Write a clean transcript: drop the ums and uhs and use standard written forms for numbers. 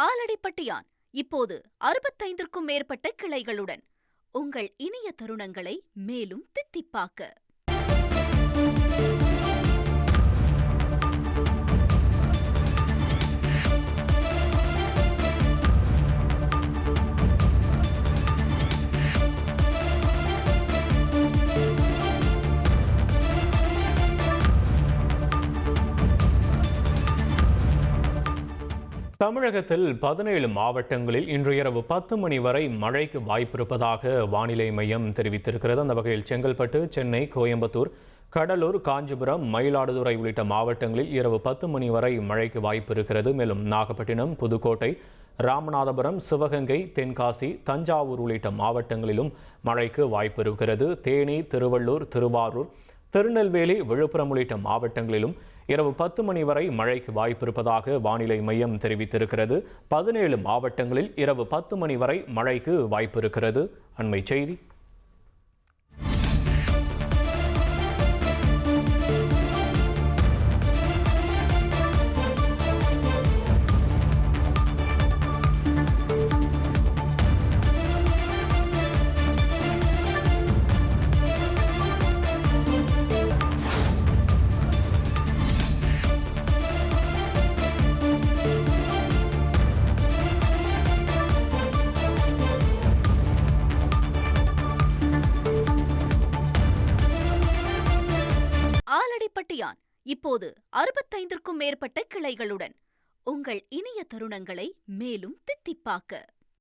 ஆலடிப்பட்டியான் இப்போது 65க்கும் மேற்பட்ட கிளைகளுடன் உங்கள் இனிய தருணங்களை மேலும் தித்திப்பாக்க. தமிழகத்தில் 17 மாவட்டங்களில் இன்று இரவு 10 மணி வரை மழைக்கு வாய்ப்பிருப்பதாக வானிலை மையம் தெரிவித்திருக்கிறது. அந்த வகையில் செங்கல்பட்டு, சென்னை, கோயம்புத்தூர், கடலூர், காஞ்சிபுரம், மயிலாடுதுறை உள்ளிட்ட மாவட்டங்களில் இரவு 10 மணி வரை மழைக்கு வாய்ப்பு இருக்கிறது. மேலும் நாகப்பட்டினம், புதுக்கோட்டை, ராமநாதபுரம், சிவகங்கை, தென்காசி, தஞ்சாவூர் உள்ளிட்ட மாவட்டங்களிலும் மழைக்கு வாய்ப்பு இருக்கிறது. தேனி, திருவள்ளூர், திருவாரூர், திருநெல்வேலி, விழுப்புரம் உள்ளிட்ட மாவட்டங்களிலும் இரவு 10 மணி வரை மழைக்கு வாய்ப்பிருப்பதாக வானிலை மையம் தெரிவித்திருக்கிறது. 17 மாவட்டங்களில் இரவு 10 மணி வரை மழைக்கு வாய்ப்பு இருக்கிறது. அண்மை செய்தி. ஆலடிப்பட்டியான் இப்போது 65க்கும் மேற்பட்ட கிளைகளுடன் உங்கள் இனிய தருணங்களை மேலும் தித்திப்பாக்க.